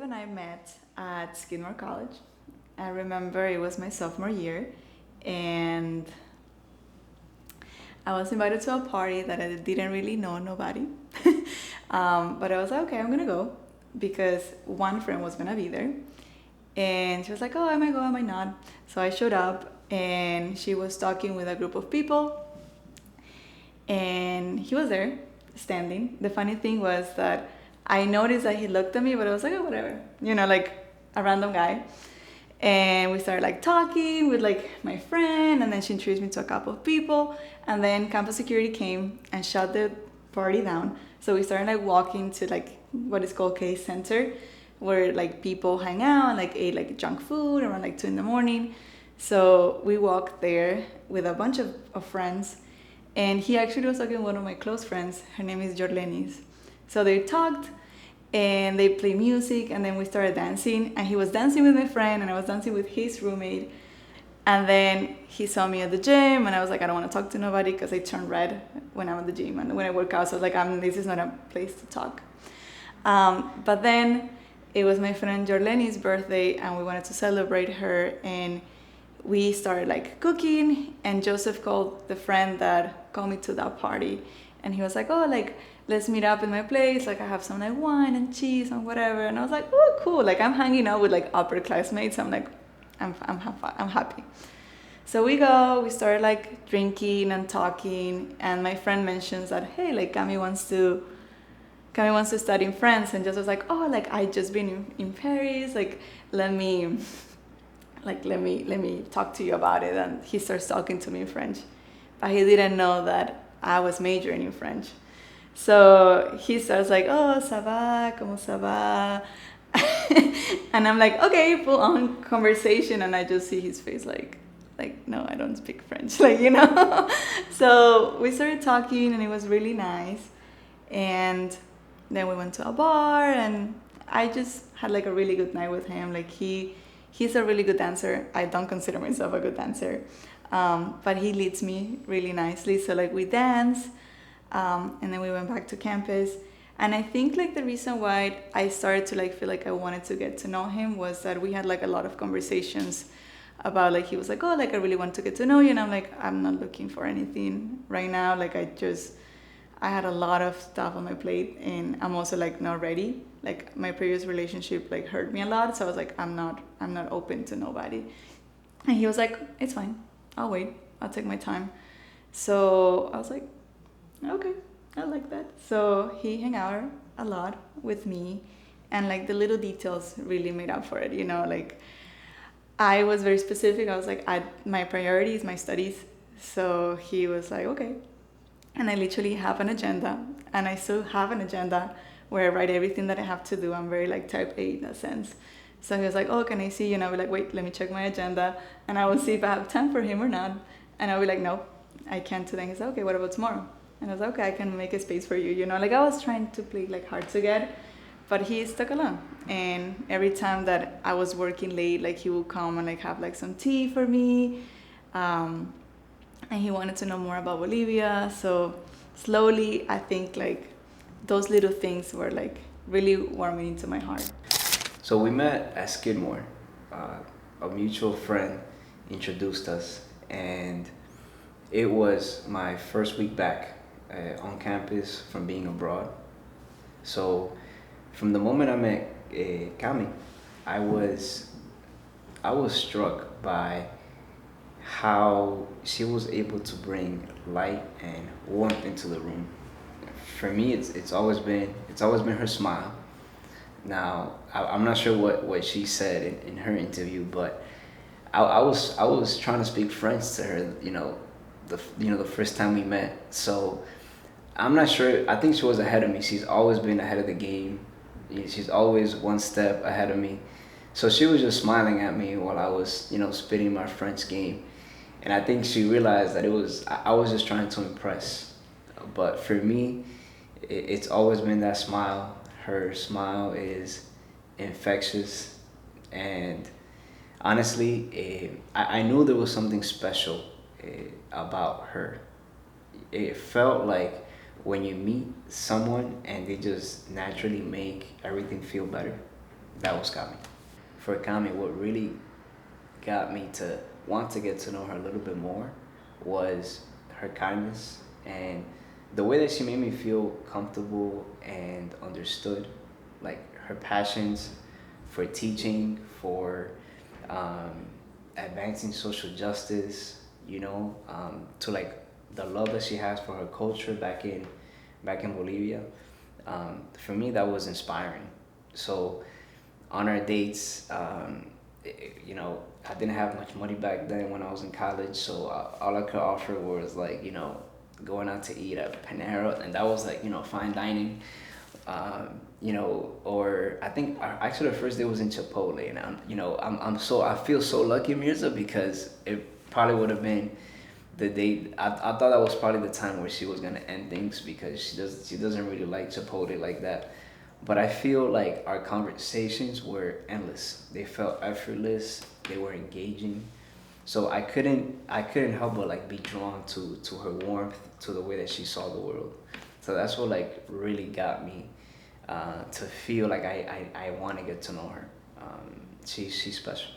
and I met at Skidmore College. I remember it was my sophomore year, and I was invited to a party that I didn't really know nobody. But I was like, okay, I'm gonna go because one friend was gonna be there. And she was like, oh, I might go, I might not. So I showed up, and she was talking with a group of people, and he was there standing. The funny thing was that I noticed that he looked at me, but I was like, oh, whatever, like a random guy. And we started like talking with like my friend, and then she introduced me to a couple of people, and then campus security came and shut the party down. So we started like walking to like what is called K Center, where like people hang out and like ate like junk food around like 2 in the morning. So we walked there with a bunch of friends, and he actually was talking to one of my close friends. Her name is Jorlenis. So they talked and they played music, and then we started dancing, and he was dancing with my friend and I was dancing with his roommate. And then he saw me at the gym, and I was like, I don't want to talk to nobody because I turn red when I'm at the gym and when I work out. So I was like, this is not a place to talk. But then it was my friend Jorlenis' birthday, and we wanted to celebrate her, and we started like cooking, and Joseph called the friend that called me to that party, and he was like, oh, like, let's meet up in my place, like I have some like wine and cheese and whatever. And I was like, oh, cool, like I'm hanging out with like upper classmates. I'm like, I'm happy. So we started like drinking and talking, and my friend mentions that, hey, like Cami wants to study in France, and just was like, oh, like I just been in Paris, like let me talk to you about it. And he starts talking to me in French, but he didn't know that I was majoring in French. So he starts like, oh, ça va, comment ça va? And I'm like, okay, full on conversation, and I just see his face like no, I don't speak French, So we started talking, and it was really nice. And then we went to a bar, and I just had like a really good night with him. Like he's a really good dancer. I don't consider myself a good dancer, but he leads me really nicely. So like we dance, and then we went back to campus. And I think like the reason why I started to like feel like I wanted to get to know him was that we had like a lot of conversations about like, he was like, oh, like I really want to get to know you, and I'm like, I'm not looking for anything right now. Like I had a lot of stuff on my plate, and I'm also like not ready. Like my previous relationship like hurt me a lot, so I was like, I'm not open to nobody. And he was like, it's fine, I'll wait, I'll take my time. So I was like, okay, I like that. So he hung out a lot with me, and like the little details really made up for it, like I was very specific. I was like, my priority is my studies. So he was like, okay. And I literally have an agenda, and I still have an agenda where I write everything that I have to do. I'm very like type A in that sense. So he was like, oh, can I see? And I'll be like, wait, let me check my agenda, and I will see if I have time for him or not. And I'll be like, no, I can't today. And he's like, okay, what about tomorrow? And I was like, okay, I can make a space for you. Like I was trying to play like hard to get, but he stuck along. And every time that I was working late, like he would come and like have like some tea for me. And he wanted to know more about Bolivia. So slowly, I think like those little things were like really warming into my heart. So we met at Skidmore. A mutual friend introduced us, and it was my first week back on campus from being abroad. So from the moment I met Cami, I was struck by how she was able to bring light and warmth into the room. For me, it's always been her smile. Now I'm not sure what she said in her interview, but I was trying to speak French to her, the first time we met. So I'm not sure. I think she was ahead of me. She's always been ahead of the game. She's always one step ahead of me. So she was just smiling at me while I was, spitting my French game. And I think she realized that I was just trying to impress. But for me, it's always been that smile. Her smile is infectious. And honestly, I knew there was something special about her. It felt like when you meet someone and they just naturally make everything feel better. That was Cami. For Cami, what really got me to want to get to know her a little bit more was her kindness and the way that she made me feel comfortable and understood. Like her passions for teaching, for um, advancing social justice, to like the love that she has for her culture back in Bolivia. For me, that was inspiring. So on our dates, I didn't have much money back then when I was in college, so all I could offer was like, going out to eat at Panera, and that was like, fine dining. Or I think actually the first day was in Chipotle, and I feel so lucky, Mirza, because it probably would have been the day. I thought that was probably the time where she was gonna end things because she doesn't really like Chipotle like that. But I feel like our conversations were endless. They felt effortless. They were engaging. So I couldn't help but like be drawn to her warmth, to the way that she saw the world. So that's what like really got me to feel like I want to get to know her. She's special.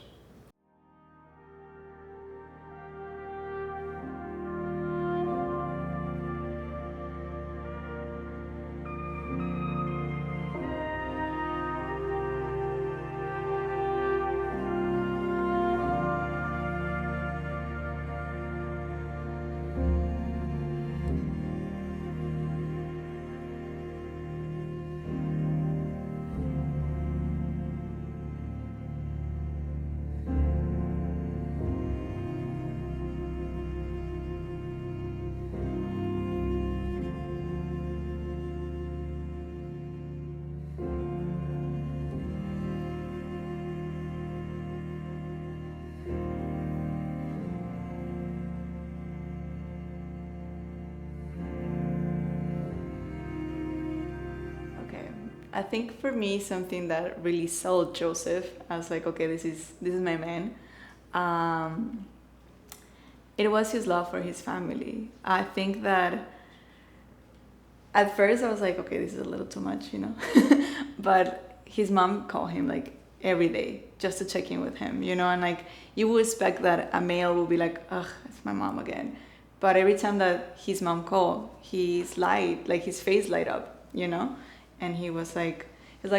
Okay. I think for me something that really sold Joseph, I was like, okay, this is my man. Um, it was his love for his family. I think that at first I was like, okay, this is a little too much, but his mom called him like every day just to check in with him, and like you would expect that a male would be like, ugh, it's my mom again. But every time that his mom called, his face light up, and he's like,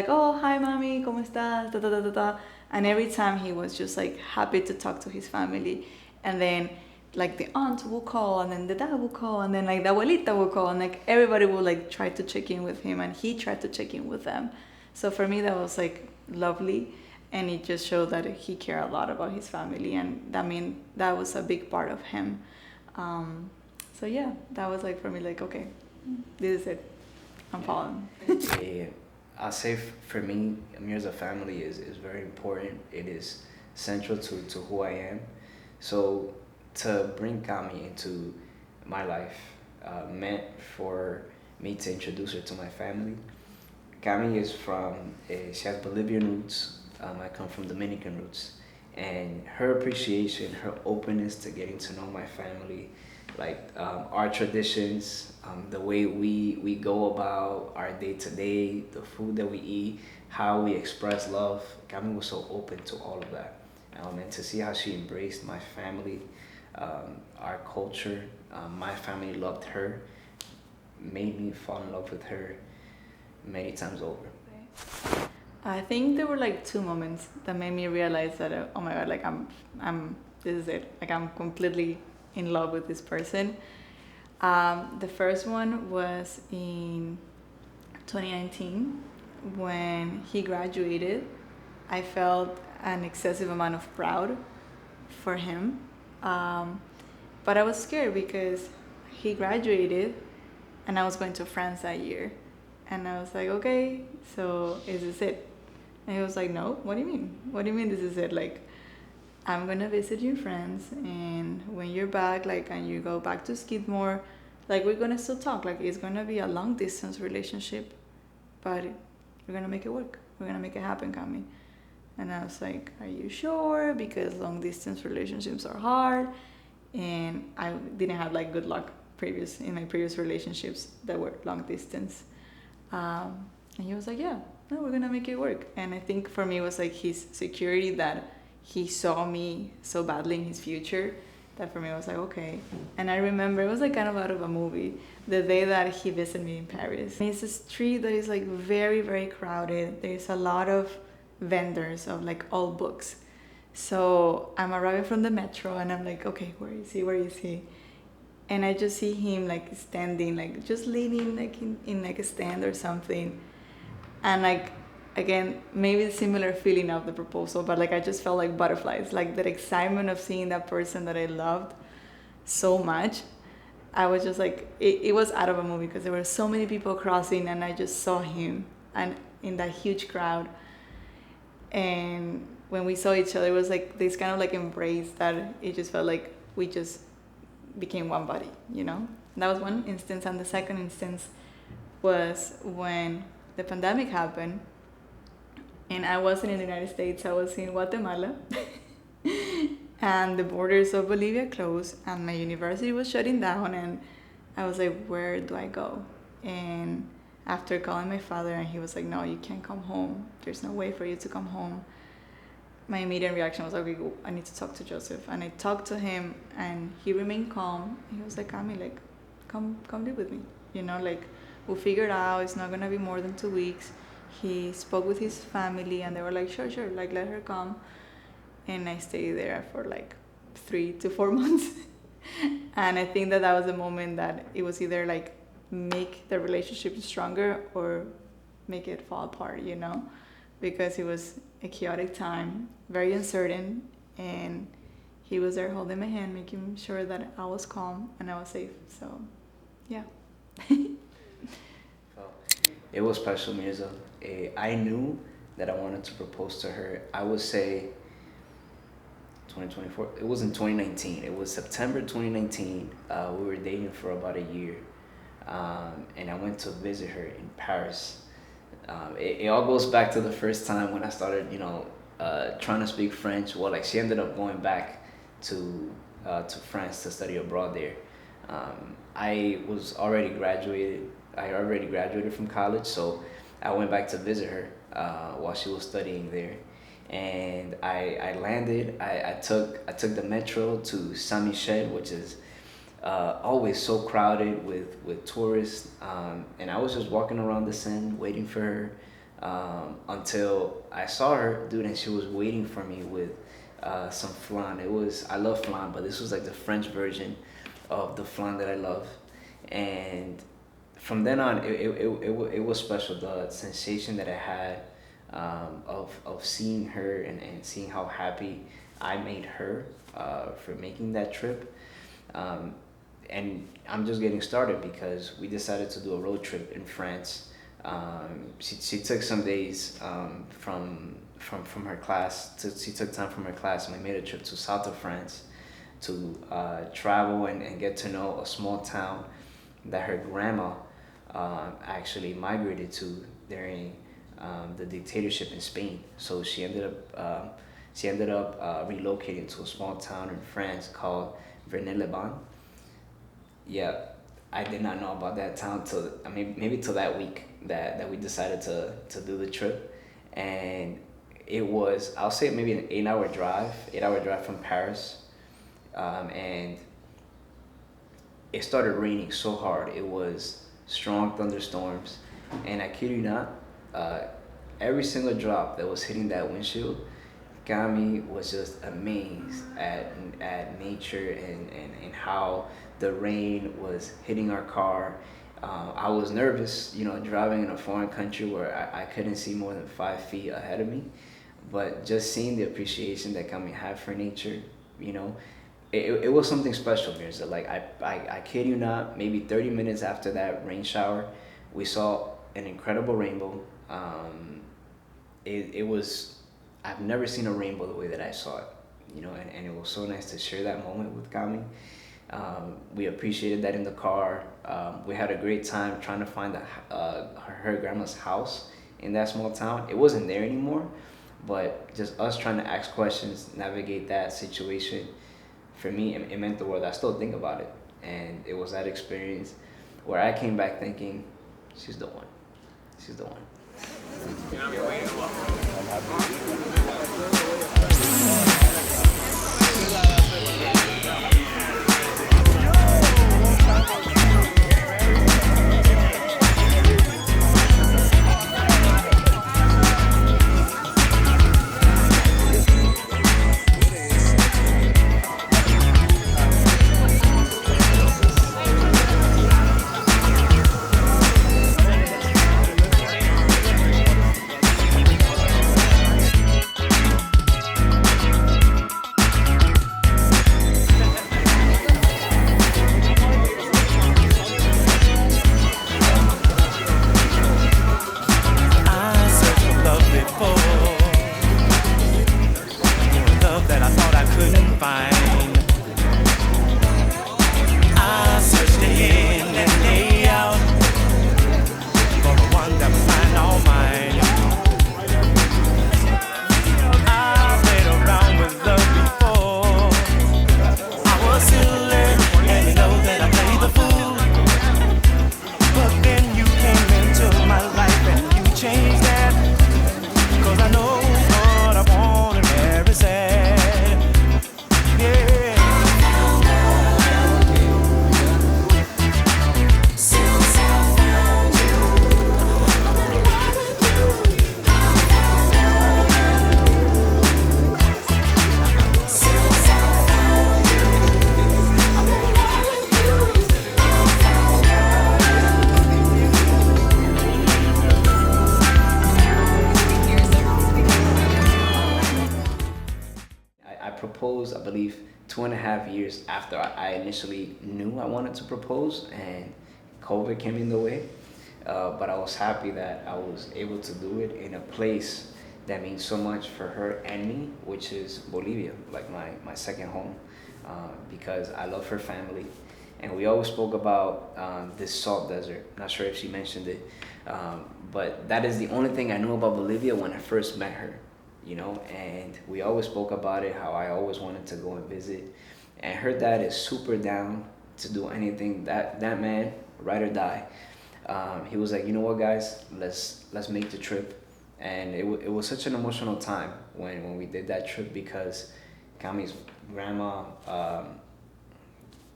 oh, hi, mommy, ¿cómo estás? Da, da, da, da, da. And every time he was just like happy to talk to his family. And then like the aunt will call, and then the dad will call, and then like the abuelita will call, and like everybody will like try to check in with him, and he tried to check in with them. So for me, that was like lovely, and it just showed that he cared a lot about his family, and that was a big part of him. So yeah, that was like for me like, okay, this is it. I'm following. Yeah, I'll say for me, Mirza family is very important. It is central to who I am. So to bring Kami into my life meant for me to introduce her to my family. Kami is she has Bolivian roots. I come from Dominican roots. And her appreciation, her openness to getting to know my family, like our traditions, the way we go about our day to day, the food that we eat, how we express love. Kami was so open to all of that. And to see how she embraced my family, our culture, my family loved her, made me fall in love with her many times over. I think there were like two moments that made me realize that oh my god, like this is it. Like I'm completely in love with this person. The first one was in 2019 when he graduated. I felt an excessive amount of proud for him, but I was scared because he graduated and I was going to France that year. And I was like, okay, so is this it? And he was like, no, what do you mean? What do you mean this is it? Like, I'm going to visit you in France. And when you're back, like, and you go back to Skidmore, like, we're going to still talk. Like, it's going to be a long distance relationship, but we're going to make it work. We're going to make it happen, Cami. And I was like, are you sure? Because long distance relationships are hard. And I didn't have like good luck in my previous relationships that were long distance. And he was like, yeah, no, we're gonna make it work. And I think for me it was like his security that he saw me so badly in his future that for me it was like, okay. And I remember it was like kind of out of a movie, the day that he visited me in Paris. And it's a street that is like very, very crowded. There's a lot of vendors of like old books. So I'm arriving from the metro and I'm like, okay, where is he? Where is he? And I just see him like standing, like just leaning like in like a stand or something. And like, again, maybe a similar feeling of the proposal, but like I just felt like butterflies, like that excitement of seeing that person that I loved so much. I was just like, it was out of a movie because there were so many people crossing and I just saw him and in that huge crowd. And when we saw each other, it was like this kind of like embrace that it just felt like we just became one body, you know? And that was one instance. And the second instance was when the pandemic happened and I wasn't in the United States, I was in Guatemala. And the borders of Bolivia closed and my university was shutting down and I was like, where do I go? And after calling my father and he was like, no, you can't come home. There's no way for you to come home. My immediate reaction was like, okay, I need to talk to Joseph. And I talked to him and he remained calm. He was like, Cami, like, come live with me. You know, like, we'll figure it out. It's not going to be more than 2 weeks. He spoke with his family and they were like, sure, like, let her come. And I stayed there for like 3 to 4 months. And I think that was the moment that it was either like make the relationship stronger or make it fall apart, you know, because it was a chaotic time, very uncertain, and he was there holding my hand, making sure that I was calm and I was safe. So, yeah. It was special, Mirza. I knew that I wanted to propose to her. I would say 2024. It was in 2019. It was September 2019. We were dating for about a year, and I went to visit her in Paris. It all goes back to the first time when I started, trying to speak French. Well, like she ended up going back to France to study abroad there. I was already graduated. I already graduated from college, so I went back to visit her while she was studying there. And I landed. I took the metro to Saint Michel, which is always so crowded with tourists. And I was just walking around the Seine waiting for her until I saw her, dude, and she was waiting for me with some flan. I love flan, but this was like the French version of the flan that I love. And from then on, it was special. The sensation that I had of seeing her and seeing how happy I made her for making that trip. And I'm just getting started because we decided to do a road trip in France. She took some days from her class. She took time from her class and we made a trip to south of France to travel and get to know a small town that her grandma actually migrated to during the dictatorship in Spain. So she ended up relocating to a small town in France called Verneuil-les-Bains. Yeah, I did not know about that town till maybe till that week that we decided to do the trip, and it was, I'll say, maybe an 8-hour drive from Paris, and it started raining so hard. It was strong thunderstorms, and I kid you not, every single drop that was hitting that windshield, Gami was just amazed at nature and how the rain was hitting our car. I was nervous, driving in a foreign country where I couldn't see more than 5 feet ahead of me. But just seeing the appreciation that Gami had for nature, it was something special, Mirza. Like, I kid you not, maybe 30 minutes after that rain shower, we saw an incredible rainbow. It was, I've never seen a rainbow the way that I saw it, and it was so nice to share that moment with Kami. We appreciated that in the car. We had a great time trying to find her grandma's house in that small town. It wasn't there anymore, but just us trying to ask questions, navigate that situation, for me, it meant the world. I still think about it, and it was that experience where I came back thinking, she's the one. She's the one. I proposed, I believe, 2.5 years after I initially knew I wanted to propose, and COVID came in the way. But I was happy that I was able to do it in a place that means so much for her and me, which is Bolivia, like my second home, because I love her family. And we always spoke about this salt desert. Not sure if she mentioned it, but that is the only thing I knew about Bolivia when I first met her, you know. And we always spoke about it, how I always wanted to go and visit. And her dad is super down to do anything. That man, ride or die. He was like, you know what, guys, let's make the trip. And it was such an emotional time when we did that trip, because Cami's grandma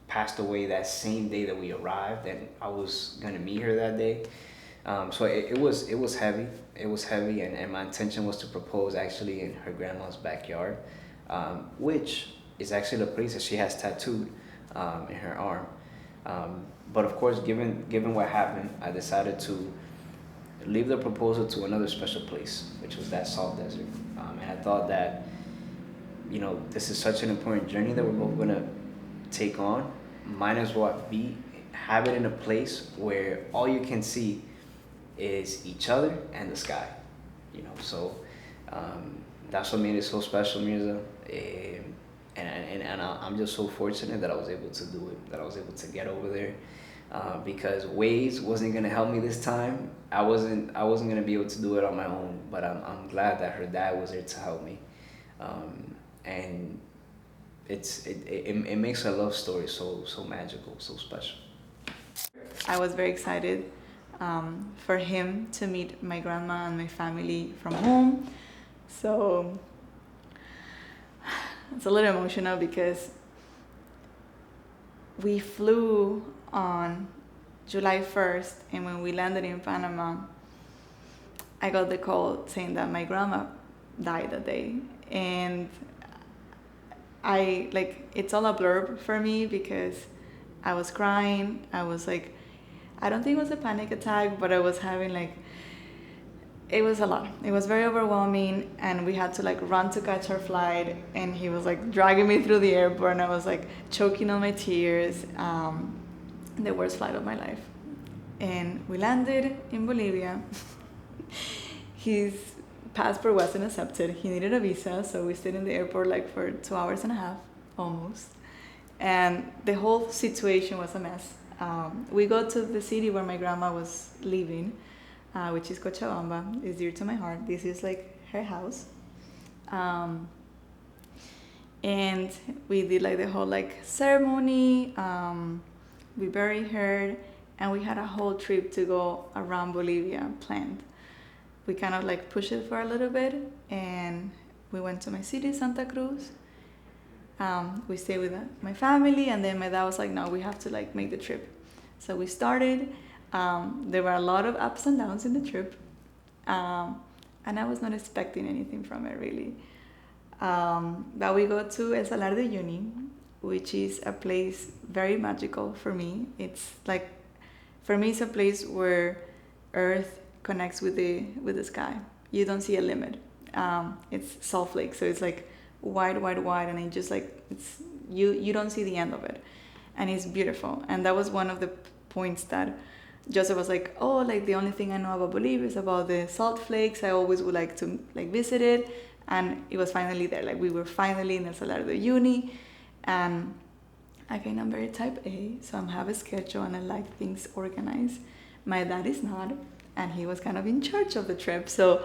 passed away that same day that we arrived, and I was gonna meet her that day. So it was heavy. It was heavy, and my intention was to propose actually in her grandma's backyard, which is actually the place that she has tattooed in her arm. But of course, given what happened, I decided to leave the proposal to another special place, which was that salt desert. And I thought that, you know, this is such an important journey that we're both gonna take on. Might as well have it in a place where all you can see is each other and the sky, you know. So that's what made it so special, Mirza. And I'm just so fortunate that I was able to do it, that I was able to get over there, because Waze wasn't gonna help me this time. I wasn't gonna be able to do it on my own. But I'm glad that her dad was there to help me, and it makes her love story so magical, so special. I was very excited for him to meet my grandma and my family from home. So it's a little emotional because we flew on July 1st, and when we landed in Panama, I got the call saying that my grandma died that day. And it's all a blur for me because I was crying. I was like, I don't think it was a panic attack, but I was having it was a lot. It was very overwhelming, and we had to run to catch our flight, and he was dragging me through the airport, and I was choking on my tears. The worst flight of my life. And we landed in Bolivia. His passport wasn't accepted. He needed a visa, so we stayed in the airport for 2.5 hours almost. And the whole situation was a mess. We go to the city where my grandma was living, which is Cochabamba. It's dear to my heart. This is her house. And we did the whole ceremony. We buried her, and we had a whole trip to go around Bolivia planned. we kind of like pushed it for a little bit, and we went to my city, Santa Cruz. We stayed with my family, and then my dad was like, no, we have to like make the trip. So we started. There were a lot of ups and downs in the trip, and I was not expecting anything from it really. But we go to El Salar de Uyuni, which is a place very magical for me. It's like, for me, it's a place where Earth connects with the sky. You don't see a limit. It's salt flake, so it's like wide, and it just like it's you don't see the end of it, and it's beautiful. And that was one of the points that Joseph was like, oh, like the only thing I know about Bolivia is about the salt flakes. I always would like to like visit it, and it was finally there. Like we were finally in El Salar de Uyuni, and again, I'm very type A, so I have a schedule and I like things organized. My dad is not, and he was kind of in charge of the trip. So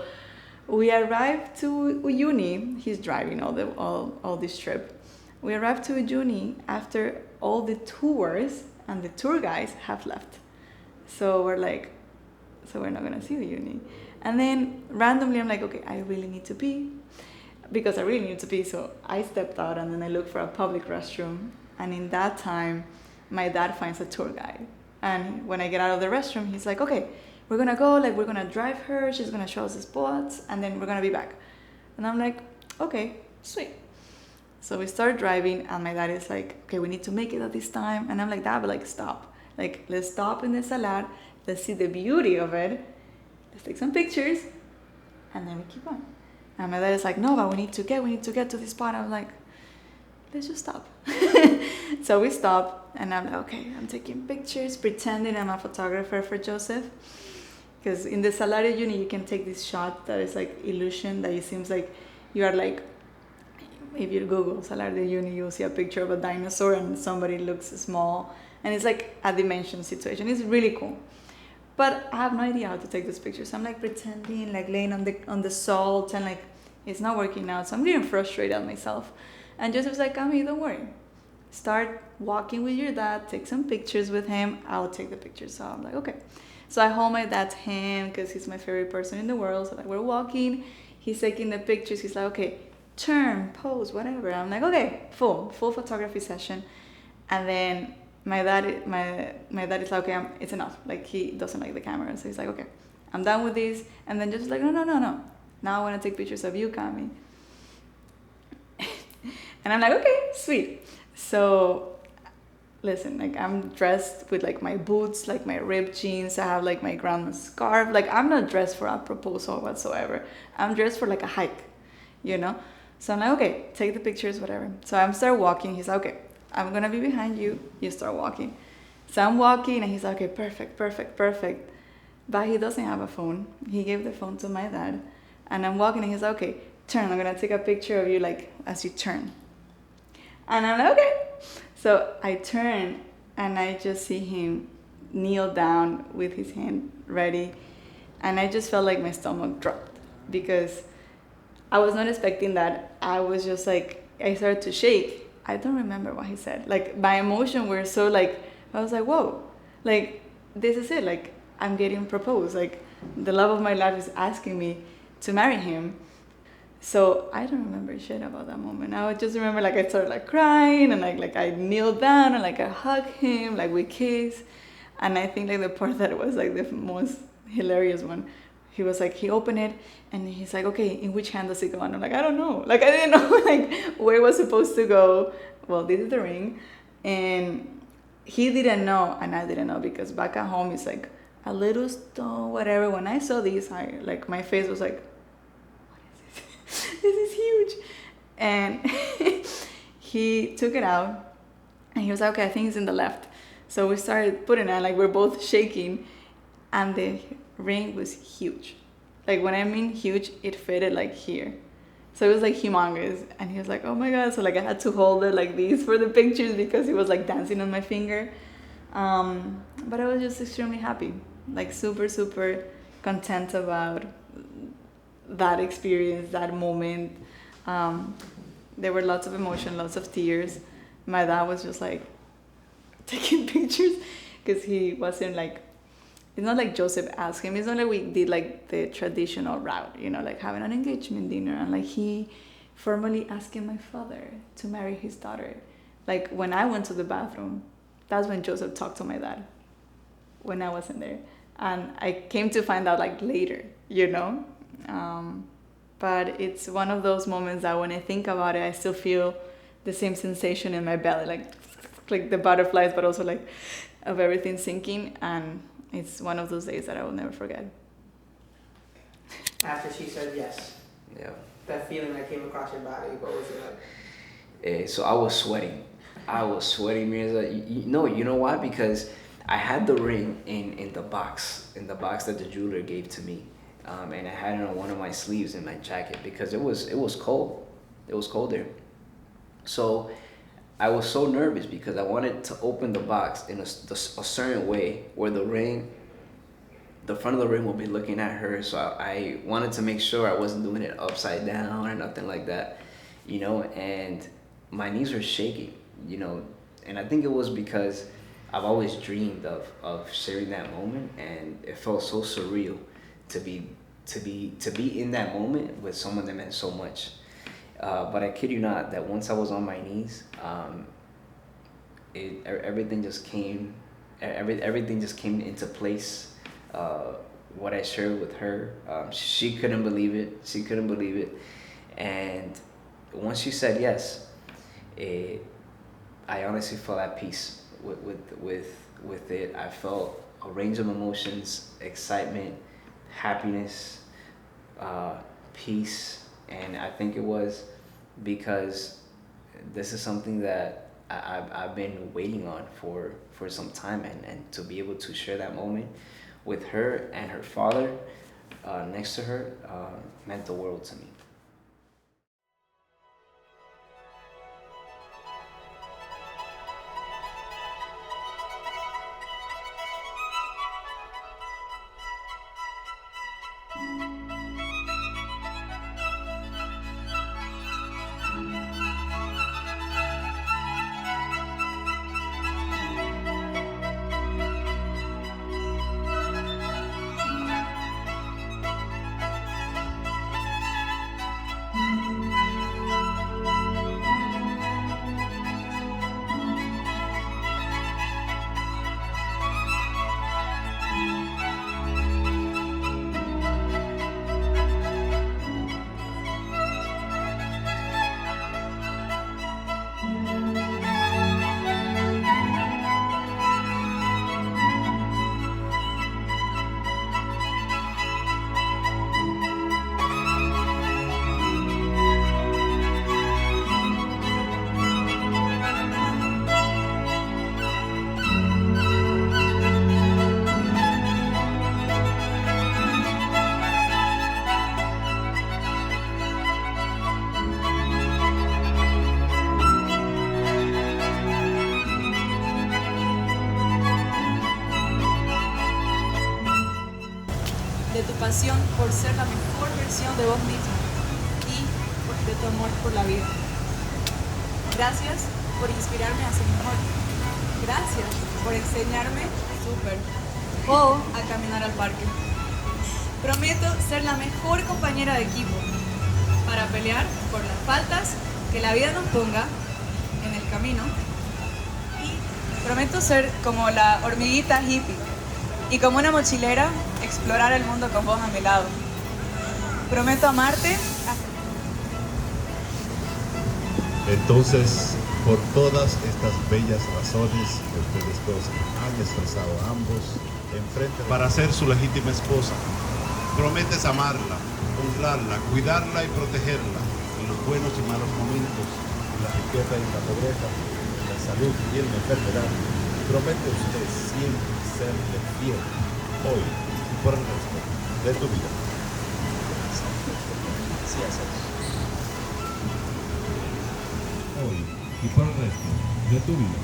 we arrived to Uyuni. He's driving all this trip. We arrived to Uyuni after all the tours and the tour guides have left. So we're like, so we're not gonna see Uyuni. And then randomly I'm like, okay, I really need to pee, because I really need to pee. So I stepped out and then I looked for a public restroom. And in that time, my dad finds a tour guide. And when I get out of the restroom, he's like, okay, we're gonna go, like we're gonna drive her, she's gonna show us the spots, and then we're gonna be back. And I'm like, okay, sweet. So we start driving, and my dad is like, okay, we need to make it at this time. And I'm like, Dad, but like stop. Like, let's stop in the Salar, let's see the beauty of it, let's take some pictures, and then we keep on. And my dad is like, no, but we need to get to this spot. I'm like, let's just stop. So we stop, and I'm like, okay, I'm taking pictures, pretending I'm a photographer for Joseph. Because in the Salar de Uyuni, you can take this shot that is like illusion, that it seems like you are like, if you Google Salar de Uyuni, you'll see a picture of a dinosaur and somebody looks small. And it's like a dimension situation. It's really cool. But I have no idea how to take these pictures. So I'm like pretending, like laying on the salt, and like it's not working out. So I'm getting frustrated at myself. And Joseph's like, Cami, don't worry. Start walking with your dad, take some pictures with him. I'll take the pictures. So I'm like, okay. So I hold my dad's hand because he's my favorite person in the world. So like we're walking, he's taking the pictures. He's like, okay, turn, pose, whatever. I'm like, okay, full photography session. And then my dad is like, okay, it's enough. Like he doesn't like the camera. So he's like, okay, I'm done with this. And then just like, no. Now I want to take pictures of you, Cami. And I'm like, okay, sweet. So listen, like I'm dressed with like my boots, like my ripped jeans. I have like my grandma's scarf. Like I'm not dressed for a proposal whatsoever. I'm dressed for like a hike, you know? So I'm like, okay, take the pictures, whatever. So I'm start walking. He's like, okay, I'm gonna be behind you. You start walking. So I'm walking, and he's like, okay, perfect. But he doesn't have a phone. He gave the phone to my dad. And I'm walking, and he's like, okay, turn. I'm gonna take a picture of you like as you turn. And I'm like, okay. So I turn, and I just see him kneel down with his hand ready. And I just felt like my stomach dropped, because I was not expecting that. I was just like, I started to shake. I don't remember what he said. Like my emotion were so like, I was like, whoa, like this is it. Like I'm getting proposed. Like the love of my life is asking me to marry him. So I don't remember shit about that moment. I would just remember like I started like crying, and like I kneeled down, and like I hugged him, like we kissed. And I think like the part that was like the most hilarious one, he was like, he opened it, and he's like, okay, in which hand does it go? And I'm like, I don't know. Like I didn't know like where it was supposed to go. Well, this is the ring. And he didn't know, and I didn't know, because back at home it's like a little stone, whatever. When I saw this, my face was like, this is huge. And he took it out, and he was like, okay, I think it's in the left. So we started putting it, like we're both shaking, and the ring was huge. Like when I mean huge, it fitted like here. So it was like humongous. And he was like, oh my God. So like I had to hold it like this for the pictures, because he was like dancing on my finger. But I was just extremely happy, like super content about that experience, that moment. There were lots of emotion, lots of tears. My dad was just like taking pictures, because he wasn't like it's not like Joseph asked him. It's not like we did like the traditional route, you know, like having an engagement dinner, and like he formally asking my father to marry his daughter. Like when I went to the bathroom, that's when Joseph talked to my dad, when I wasn't there. And I came to find out like later, you know. But it's one of those moments that when I think about it, I still feel the same sensation in my belly, like the butterflies, but also like of everything sinking. And it's one of those days that I will never forget. After she said yes, Yeah. that feeling that came across your body, what was it like? So I was sweating. Mirza. You know why? Because I had the ring in the box that the jeweler gave to me, and I had it on one of my sleeves in my jacket because it was cold. It was cold there. So I was so nervous because I wanted to open the box in a certain way where the front of the ring will be looking at her. So I wanted to make sure I wasn't doing it upside down or nothing like that, you know. And my knees were shaking, you know. And I think it was because I've always dreamed of sharing that moment, and it felt so surreal to be in that moment with someone that meant so much. But I kid you not, that once I was on my knees, everything just came into place. What I shared with her, she couldn't believe it. And once she said yes, I honestly felt at peace with it. I felt a range of emotions: excitement, happiness, peace. And I think it was because this is something that I've been waiting on for some time, and to be able to share that moment with her and her father next to her meant the world to me. De tu pasión por ser la mejor versión de vos mismo y de tu amor por la vida. Gracias por inspirarme a ser mejor. Gracias por enseñarme súper o a caminar al parque. Prometo ser la mejor compañera de equipo para pelear por las faltas que la vida nos ponga en el camino. Y prometo ser como la hormiguita hippie y como una mochilera explorar el mundo con vos a mi lado. Prometo amarte. Entonces, por todas estas bellas razones que ustedes dos han expresado ambos, enfrente para ser su legítima esposa, prometes amarla, honrarla, cuidarla y protegerla en los buenos y malos momentos, en la riqueza y en la pobreza, en la salud y en la enfermedad. Promete usted siempre serle fiel, hoy y por el resto de tu vida. Sí, hacemos. Hoy y por el resto de tu vida.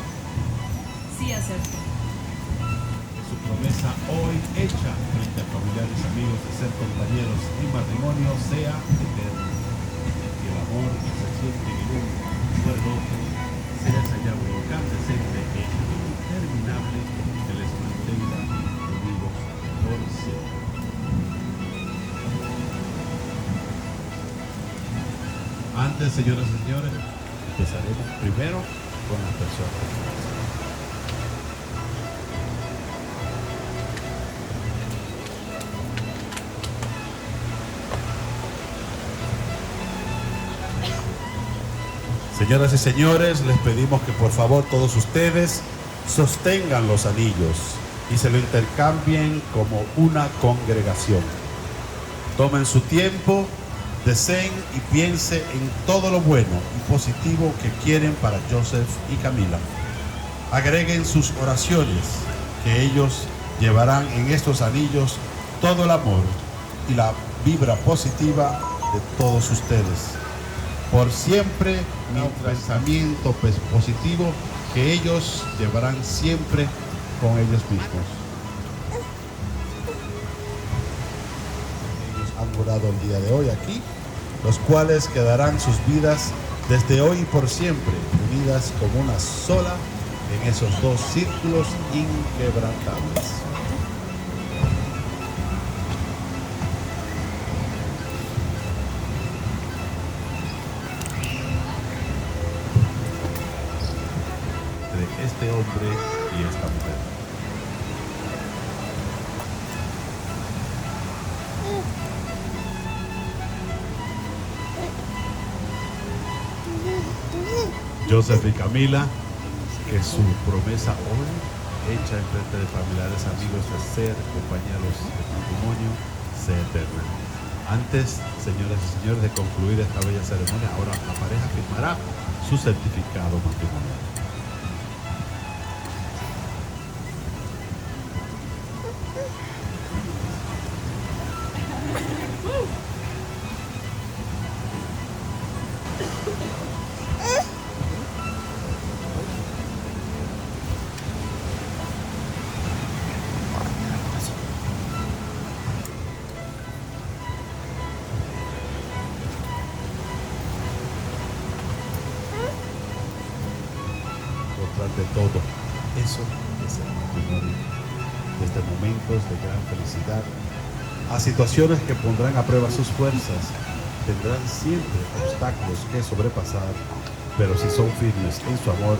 Sí, acepto. Que su promesa hoy hecha frente a familiares y amigos de ser compañeros y matrimonio sea eterna. Que el amor que se siente en el uno por el otro sea esa llama incandescente e interminable que les mantenga unidos instantes, señoras y señores, empezaremos primero con las personas. Señoras y señores, les pedimos que por favor todos ustedes sostengan los anillos y se lo intercambien como una congregación. Tomen su tiempo, deseen y piensen en todo lo bueno y positivo que quieren para Joseph y Camila. Agreguen sus oraciones, que ellos llevarán en estos anillos todo el amor y la vibra positiva de todos ustedes. Por siempre, un pensamiento positivo que ellos llevarán siempre con ellos mismos. Ellos han jurado el día de hoy aquí, los cuales quedarán sus vidas desde hoy y por siempre, unidas como una sola en esos dos círculos inquebrantables. Este hombre y esta mujer. Joseph y Camila, que su promesa hoy, hecha en frente de familiares, amigos, de ser compañeros de matrimonio, sea eterna. Antes, señoras y señores, de concluir esta bella ceremonia, ahora la pareja firmará su certificado matrimonial. De todo, eso es el matrimonio, desde momentos de gran felicidad a situaciones que pondrán a prueba sus fuerzas. Tendrán siempre obstáculos que sobrepasar, pero si son firmes en su amor,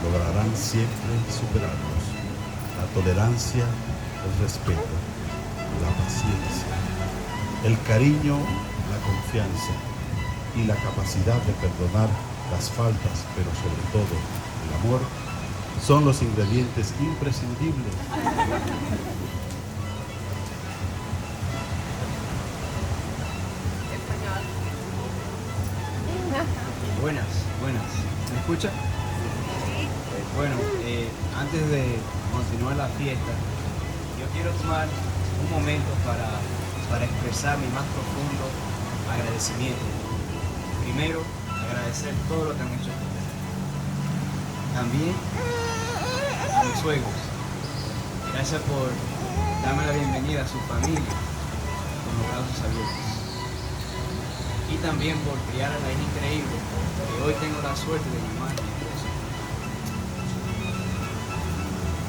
lograrán siempre superarlos. La tolerancia, el respeto, la paciencia, el cariño, la confianza y la capacidad de perdonar las faltas, pero sobre todo el amor, son los ingredientes imprescindibles. Buenas. ¿Me escucha? Bueno, antes de continuar la fiesta, yo quiero tomar un momento para expresar mi más profundo agradecimiento. Primero, agradecer todo lo que han hecho por mí. También a mis suegros. Gracias por darme la bienvenida a su familia con los brazos abiertos. Y también por criar a la hija increíble que hoy tengo la suerte de llamar mi esposa.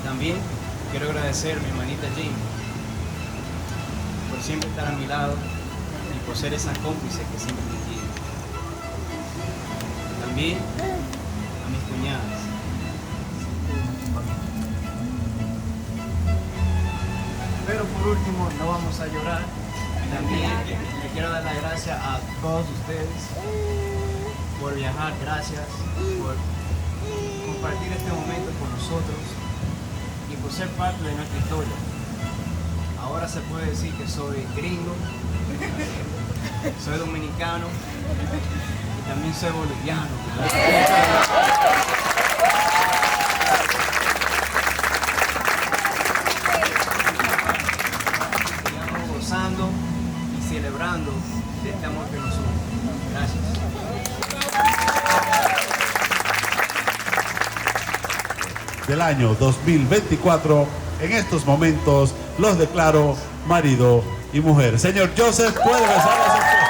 También quiero agradecer a mi hermanita Jane por siempre estar a mi lado y por ser esa cómplice que siempre me tiene. También a mis cuñadas. Pero por último, no vamos a llorar. También le quiero dar las gracias a todos ustedes por viajar, gracias por compartir este momento con nosotros y por ser parte de nuestra historia. Ahora se puede decir que soy gringo, soy dominicano y también soy boliviano. Y celebrando de este amor que nos une. Gracias. Del año 2024, en estos momentos los declaro marido y mujer. Señor Joseph, puede besar a su esposa.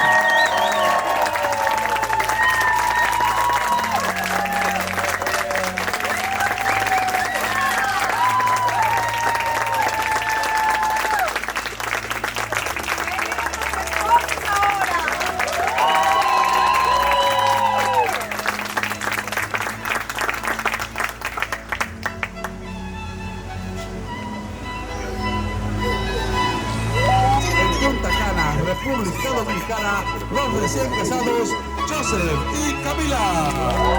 recién casados Joseph y Camila.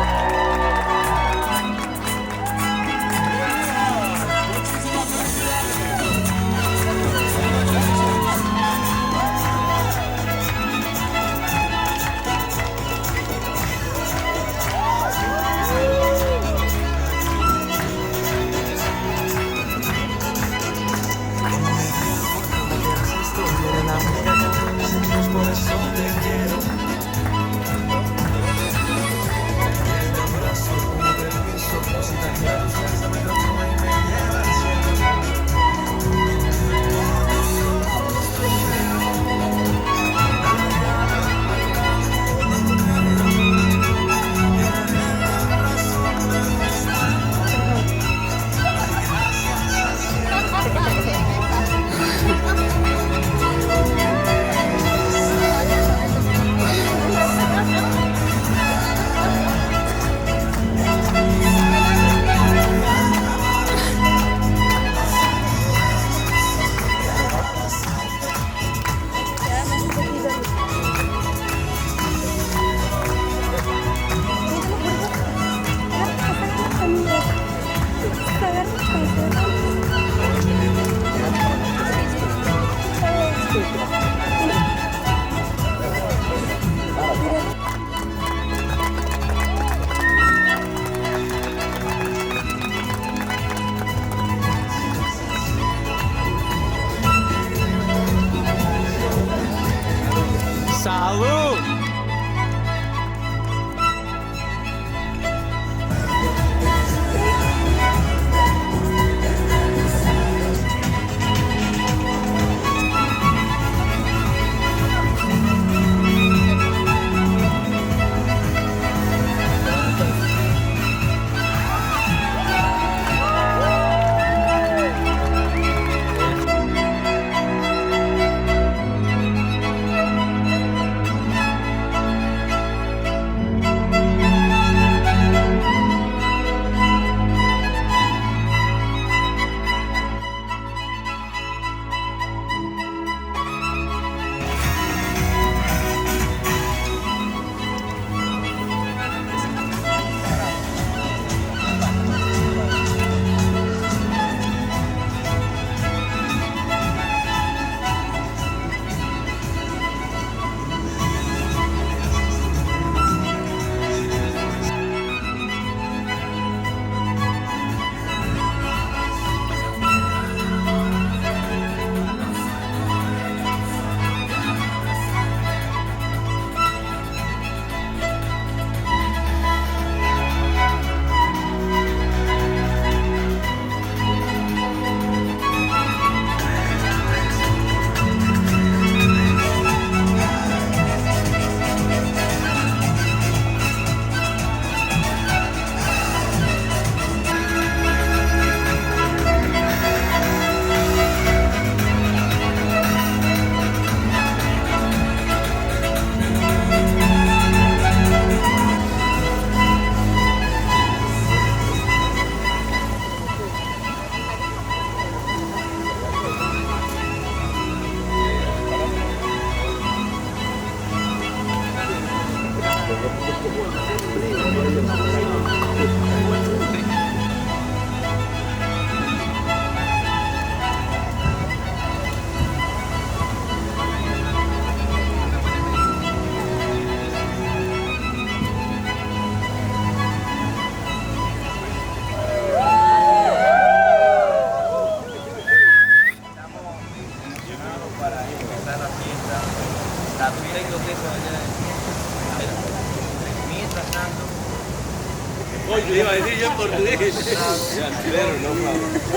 Oye, le iba a decir yo en portugués.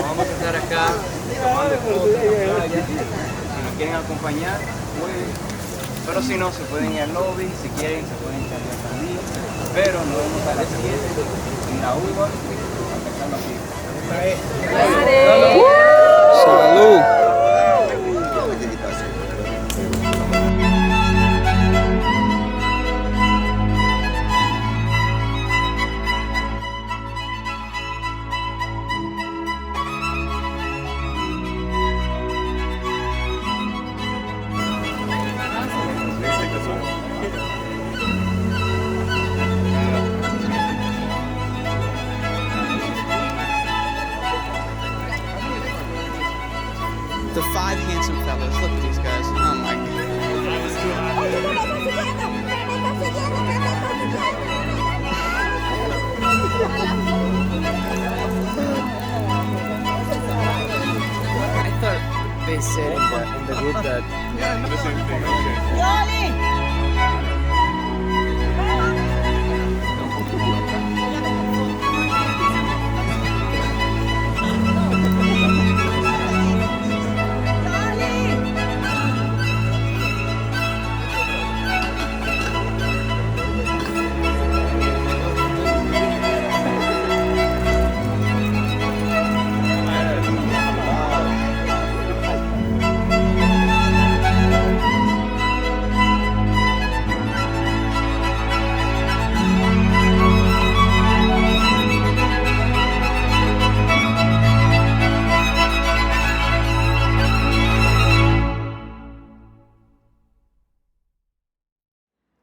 Vamos a estar acá tomando fotos en la playa. Si nos quieren acompañar, pueden. Pero si no, se pueden ir al lobby. Si quieren, se pueden cambiar también. Pero nos vemos a las 7 en la uva, empezando aquí. ¡Salud! is in the group that. The same thing. Okay.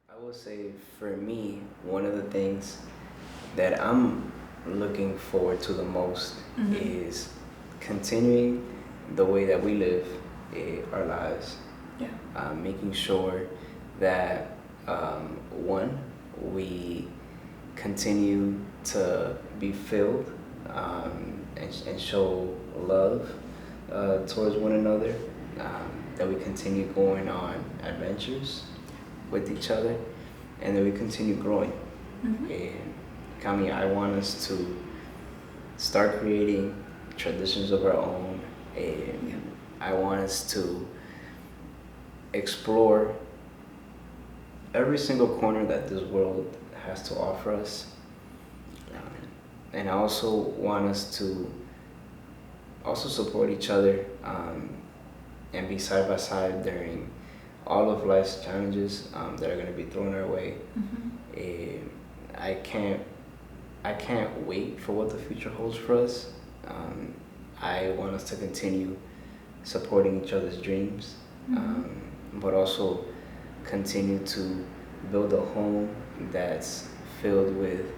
I will say for me, one of the things that I'm looking forward to the most is continuing the way that we live our lives. Yeah. Making sure that one, we continue to be filled and show love towards one another, that we continue going on adventures with each other, and that we continue growing. And Cami, I want us to start creating traditions of our own, and I want us to explore every single corner that this world has to offer us. And I also want us to also support each other and be side by side during all of life's challenges that are going to be thrown our way. I can't wait for what the future holds for us. I want us to continue supporting each other's dreams, but also continue to build a home that's filled with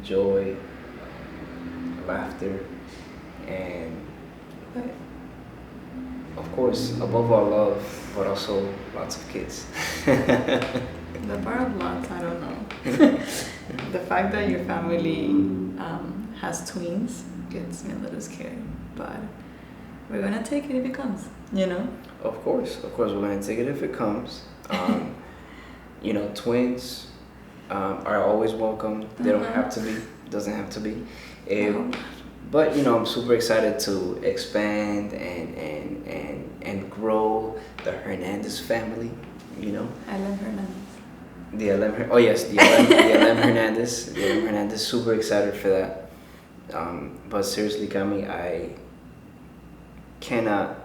joy, laughter, and of course, above all, love, but also lots of kids. The part of lots, I don't know. The fact that your family has twins gets me a little scared, but we're gonna take it if it comes, you know? Of course, we're gonna take it if it comes. You know, twins are always welcome. They don't have to be, doesn't have to be. But you know, I'm super excited to expand and grow the Hernandez family. You know, Ellen Hernandez. The Ellen Hernandez. The Ellen Hernandez. Super excited for that. But seriously, Cami, I cannot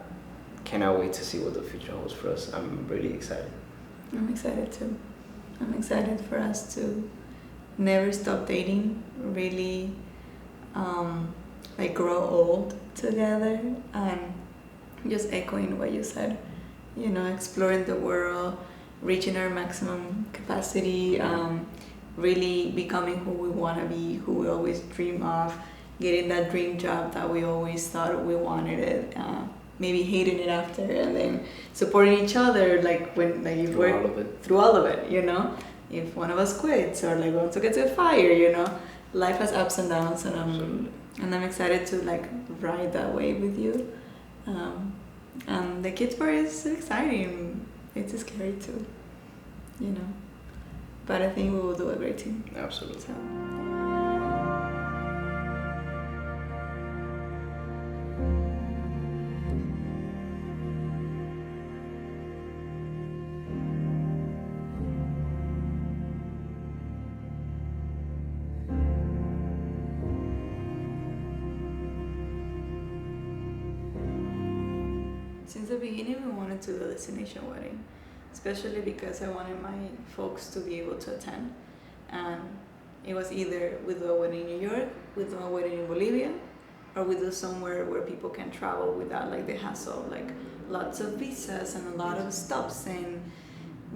wait to see what the future holds for us. I'm really excited. I'm excited too. I'm excited for us to never stop dating. Really. Like grow old together, and just echoing what you said, you know, exploring the world, reaching our maximum capacity, really becoming who we want to be, who we always dream of, getting that dream job that we always thought we wanted it, maybe hating it after, and then supporting each other, like when like you work through all of it, you know, if one of us quits or like wants to get to a fire, you know, life has ups and downs, and I'm excited to like ride that wave with you. And the kids part is exciting. It's scary too, you know. But I think we will do a great team. Absolutely. So. Since the beginning, we wanted to do a destination wedding, especially because I wanted my folks to be able to attend. And it was either we do a wedding in New York, we do a wedding in Bolivia, or we do somewhere where people can travel without like the hassle of like lots of visas and a lot of stops and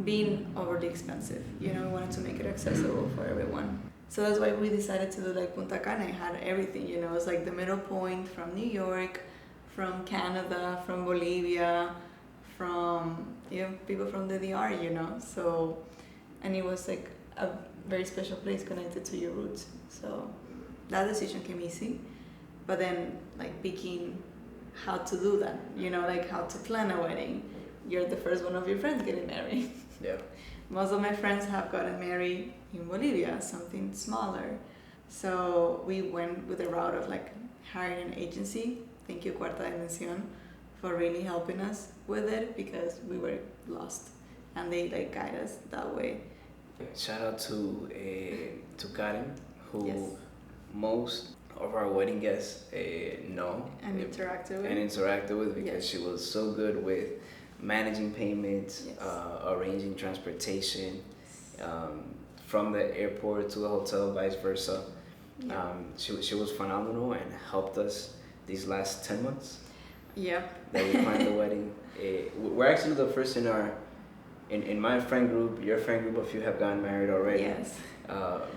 being overly expensive. You know, we wanted to make it accessible for everyone. So that's why we decided to do like Punta Cana. It had everything, you know, it was like the middle point from New York, from Canada, from Bolivia, from people from the DR, you know. So, and it was like a very special place connected to your roots. So that decision came easy. But then like picking how to do that, you know, like how to plan a wedding. You're the first one of your friends getting married. Yeah. Most of my friends have gotten married in Bolivia, something smaller. So we went with the route of like hiring an agency. Thank you, Cuarta Dimensión, for really helping us with it because we were lost, and they like guide us that way. Shout out to Karen, who Yes. most of our wedding guests know And interacted with. and interacted with because Yes. she was so good with managing payments, Yes. arranging transportation, from the airport to the hotel, vice versa. Yeah. She was phenomenal and helped us these last 10 months Yep. that we planned the wedding. We're actually the first in my friend group, your friend group, a few have gotten married already. Yes.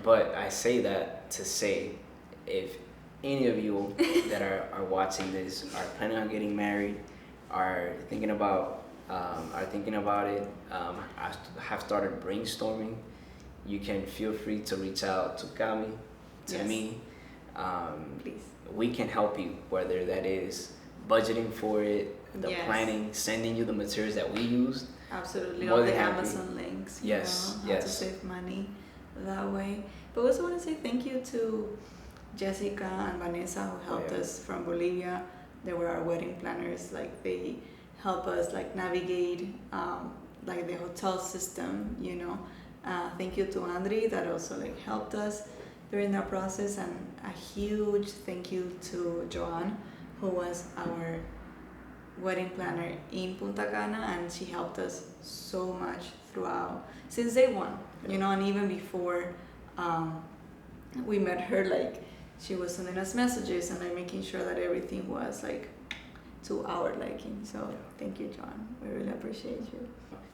But I say that to say, if any of you that are watching this are planning on getting married, are thinking about it, have started brainstorming, you can feel free to reach out to Cami, to Yes. me. Please. We can help you, whether that is budgeting for it, the Yes. planning, sending you the materials that we used. Absolutely. More All than the happy. Amazon links. Yes, You know, how to yes. save money that way. But we also want to say thank you to Jessica and Vanessa who helped yeah. us from Bolivia. They were our wedding planners. Like they help us like navigate like the hotel system, you know. Thank you to Andri that also like helped us during that process, and a huge thank you to Joanne who was our wedding planner in Punta Cana, and she helped us so much throughout since day one, you know, and even before we met her, like she was sending us messages and like making sure that everything was like to our liking. So thank you, John. We really appreciate you.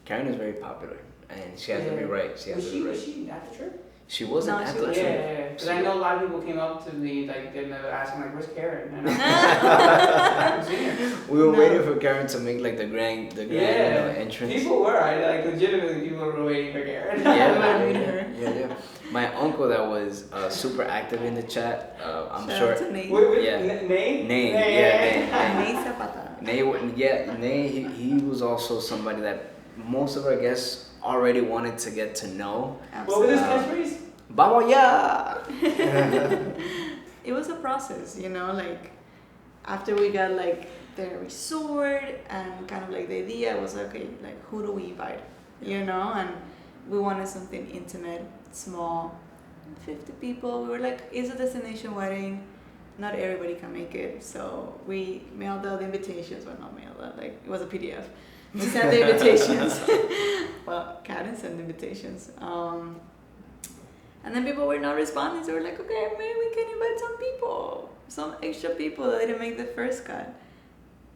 Karen is very popular, and she has to be right. She has to be Was right. she at the trip? She wasn't No, at she the wasn't. trip. Yeah, because I know a lot of people came up to me like and they were asking like, "Where's Karen?" And I haven't seen her. We were No. waiting for Karen to make like the grand entrance. People were. I like legitimately people were waiting for Karen. Yeah, we met her. Yeah. My uncle that was super active in the chat. I'm Shout sure. out to Nate. Yeah. Nay? Nay, yeah, Nate Zapata. Nay, he was also somebody that most of our guests already wanted to get to know. What was his Absolutely. catchphrase? Vamos ya! It was a process, you know, like after we got like the resort and kind of like the idea was okay, like who do we invite, you know, and we wanted something intimate, small, 50 people. We were like, it's a destination wedding, not everybody can make it, so we mailed out the invitations. Well, not mailed out, like it was a PDF. We sent the invitations. Well, Karen sent the invitations. And then people were not responding, so we're like, okay, maybe we can invite some people, some extra people that didn't make the first cut.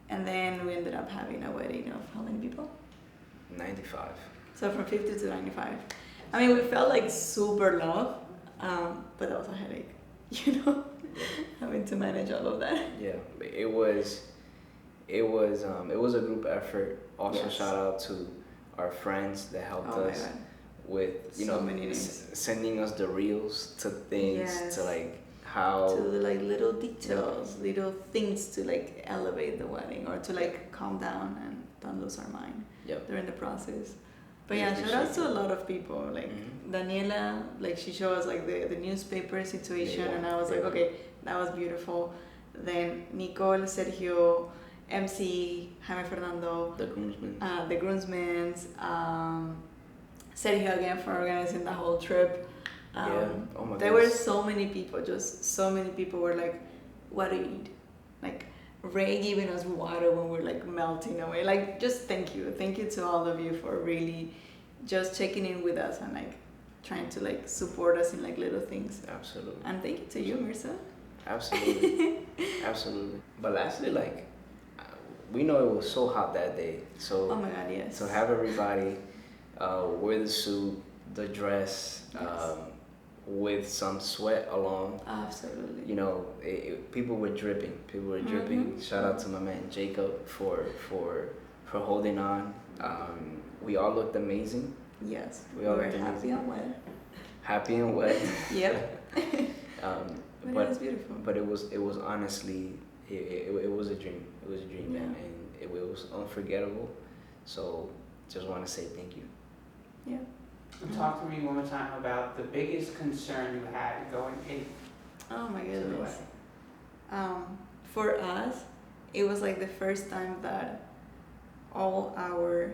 And then we ended up having a wedding of how many people? 95. So from 50 to 95. I mean, we felt like super low, but that was a headache, you know, having to manage all of that. Yeah, it was a group effort. Also, Yes. shout out to our friends that helped Oh my us God. with So many names. sending us the reels to things, Yes. to like how To the like little details, little things to like elevate the wedding or to like calm down and don't lose our mind Yep. during the process. But We yeah, shout out appreciate to a lot of people. Like Mhm. Daniela, like she showed us like the newspaper situation, Yeah, and I was like, yeah. okay, that was beautiful. Then Nicole, Sergio, MC, Jaime Fernando, the groomsmen. the groomsmen, Sergio again for organizing the whole trip. Yeah. Oh my There were goodness. so many people, just so many people were like, what do you need? Like Ray giving us water when we're like melting away. Like just thank you. Thank you to all of you for really just checking in with us and like trying to like support us in like little things. Absolutely. And thank you to you, Mirza. Absolutely. Absolutely. But lastly, like, we know it was so hot that day. So Oh my God, yes. to have everybody wear the suit, the dress, Yes. with some sweat along. Absolutely. You know, people were dripping. People were dripping. Mhm. Shout out to my man Jacob for holding on. We all looked amazing, Yes. We We all were looked happy amazing. and wet. happy and wet. Yep. Um, But it but was beautiful. but it was honestly it was a dream. It was a dream, man, and it was unforgettable. So just want to say thank you. Yeah. And talk to me one more time about the biggest concern you had going in Oh my to the goodness. wedding. For us, it was like the first time that all our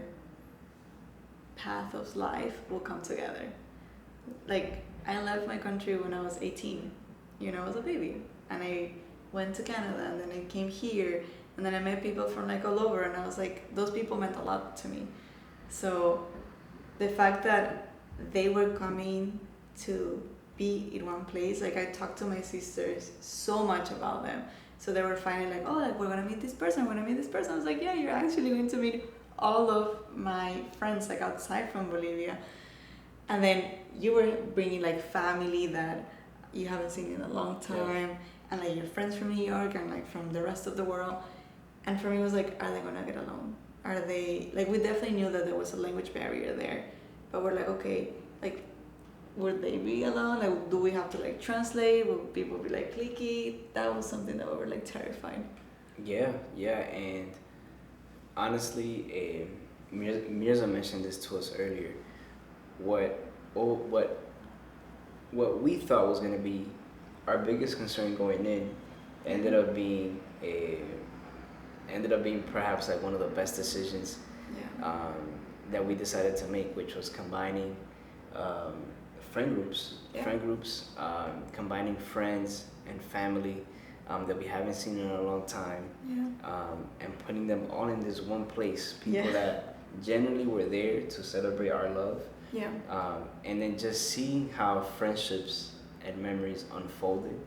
path of life will come together. Like, I left my country when I was 18, I was a baby, and I went to Canada, and then I came here, and then I met people from like all over, and I was like, those people meant a lot to me. So the fact that they were coming to be in one place, like I talked to my sisters so much about them. So they were finally like, oh, like we're gonna meet this person, we're gonna meet this person. I was like, yeah, you're actually going to meet all of my friends like outside from Bolivia. And then you were bringing like family that you haven't seen in a long time, and like your friends from New York and like from the rest of the world. And for me, it was like, are they gonna get along? Are they like, we definitely knew that there was a language barrier there, but we're like, okay, like, would they be alone? Like, do we have to like translate? Will people be like cliquey? That was something that we were like terrified. Yeah, and honestly, Mirza mentioned this to us earlier. What we thought was gonna be our biggest concern going in ended up being perhaps like one of the best decisions that we decided to make, which was combining friend groups, combining friends and family that we haven't seen in a long time, and putting them all in this one place. People that genuinely were there to celebrate our love, and then just seeing how friendships and memories unfolded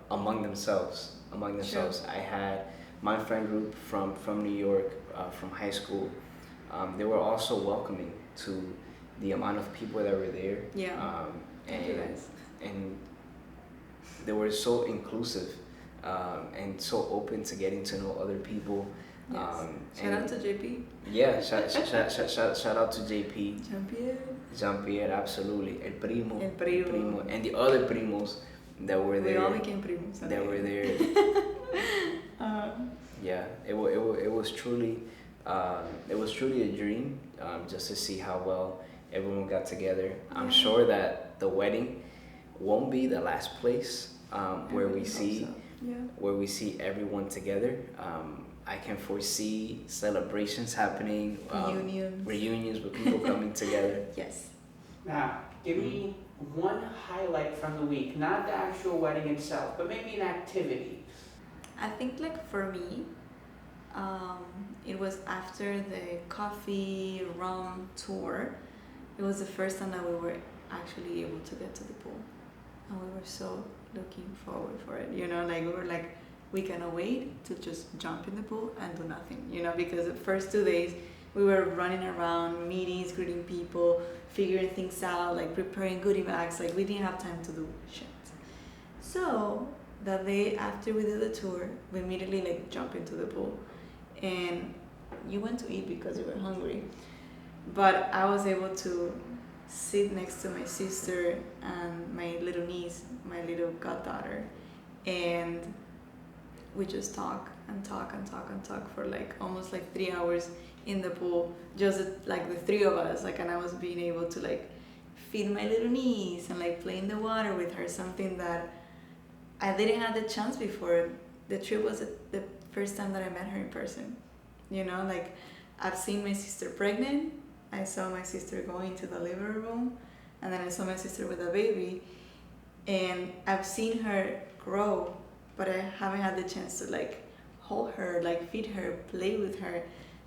among themselves. I had my friend group from New York, from high school. They were also welcoming to the amount of people that were there, and they were so inclusive and so open to getting to know other people. Shout out to JP. Yeah, shout out to JP. Jean-Pierre, absolutely. El primo, primo, and the other primos that were there. We all became primos. That were there. It was truly a dream, just to see how well everyone got together. I'm sure that the wedding won't be the last place where we see everyone together. I can foresee celebrations happening, reunions with people coming together. Yes. Now, give me one highlight from the week, not the actual wedding itself, but maybe an activity. I think like for me, it was after the coffee rum tour. It was the first time that we were actually able to get to the pool, and we were so looking forward for it. Like we were like, we cannot wait to just jump in the pool and do nothing. Because the first 2 days we were running around, meetings, greeting people, figuring things out, like preparing goodie bags. Like we didn't have time to do shit. So that day after we did the tour, we immediately like jump into the pool, and you went to eat because you were hungry, but I was able to sit next to my sister and my little niece, my little goddaughter, and we just talk for like almost like 3 hours in the pool, just like the three of us, like, and I was being able to like feed my little niece and like play in the water with her, something that I didn't have the chance before. The trip was the first time that I met her in person. Like I've seen my sister pregnant, I saw my sister going to the delivery room, and then I saw my sister with a baby, and I've seen her grow, but I haven't had the chance to like hold her, like feed her, play with her.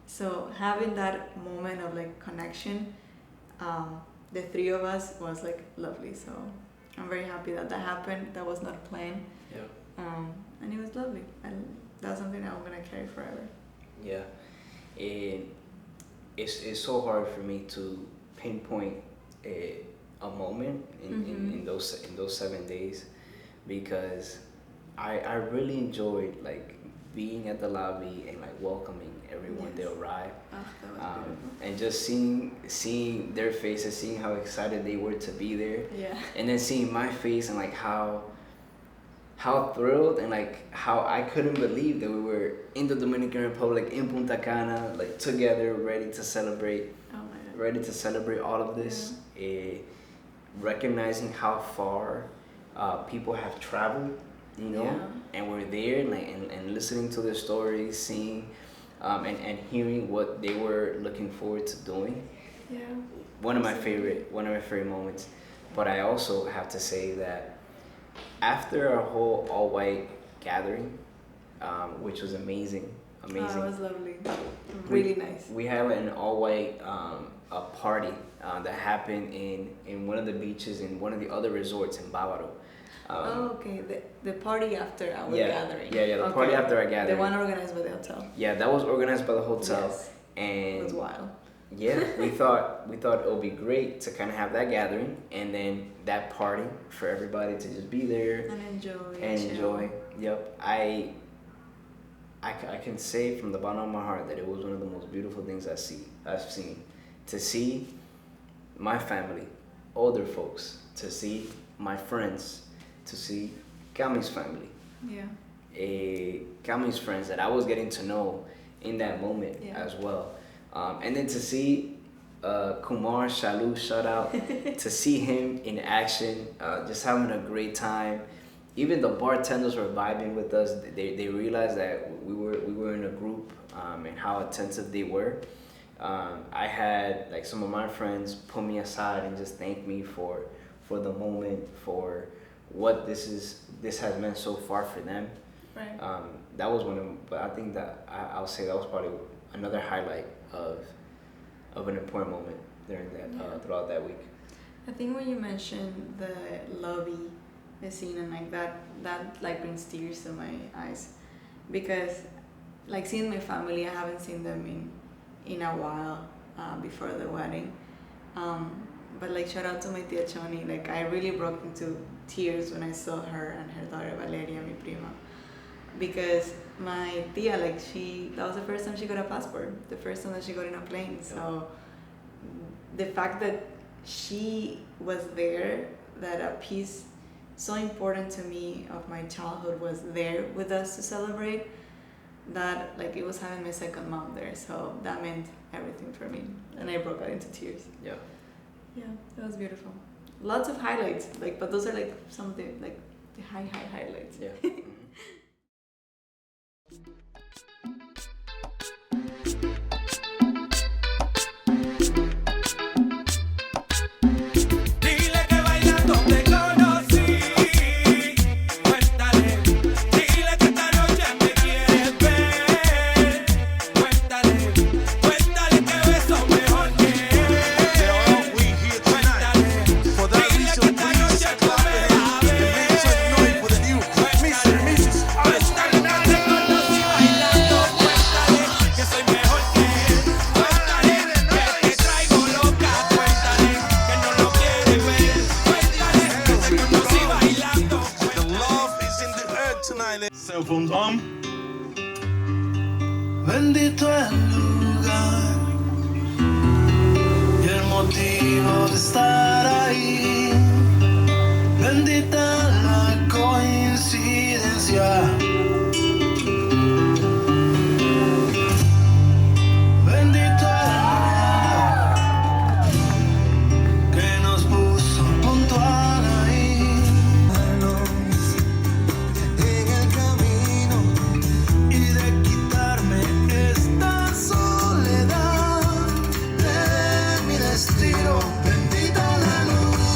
So having that moment of like connection, the three of us, was like lovely. So I'm very happy that happened. That was not planned. And it was lovely, and that's something that I'm gonna carry forever. Yeah, it's so hard for me to pinpoint a moment in those 7 days, because I really enjoyed like being at the lobby and like welcoming everyone they arrived, and just seeing their faces, seeing how excited they were to be there, and then seeing my face and like how how thrilled and like how I couldn't believe that we were in the Dominican Republic in Punta Cana, like together, ready to celebrate, ready to celebrate all of this. Recognizing how far people have traveled, you know, and we're there, and like and listening to their stories, seeing, and hearing what they were looking forward to doing. Yeah. One of my favorite moments. But I also have to say that after our whole all white gathering, which was amazing. Oh, it was lovely. Really nice. We had an all white a party that happened in one of the beaches in one of the other resorts in Bávaro. Okay. The party after our gathering. Yeah, the party after our gathering. The one organized by the hotel. Yeah, that was organized by the hotel. Yes. And it was wild. Yeah, we thought it would be great to kind of have that gathering and then that party for everybody to just be there and enjoy. Yep. I can say from the bottom of my heart that it was one of the most beautiful things I've seen. To see my family, older folks, to see my friends, to see Cami's family. Yeah. Cami's friends that I was getting to know in that moment as well. And then to see Kumar Shalu, shout out, to see him in action, just having a great time. Even the bartenders were vibing with us. They realized that we were in a group and how attentive they were. I had like some of my friends pull me aside and just thank me for the moment, for what this has meant so far for them. Right. That was one of, but I think that I'll say that was probably another highlight of an important moment during that throughout that week. I think when you mentioned the lobby, the scene, and like that like brings tears to my eyes, because like seeing my family, I haven't seen them in a while before the wedding, but like shout out to my tia Choni, like I really broke into tears when I saw her and her daughter Valeria, mi prima, because my tia, like that was the first time she got a passport, the first time that she got in a plane. So the fact that she was there, that a piece so important to me of my childhood was there with us to celebrate, that like it was having my second mom there. So that meant everything for me, and I broke out into tears. Yeah, that was beautiful. Lots of highlights, like, but those are like some of the like the high highlights. Yeah. Cell phones on. Bendito el lugar y el motivo de estar ahí. Bendita la coincidencia. Bendito el mundo que nos puso puntual ahí. En el camino y de quitarme esta soledad de mi destino. Bendita la luz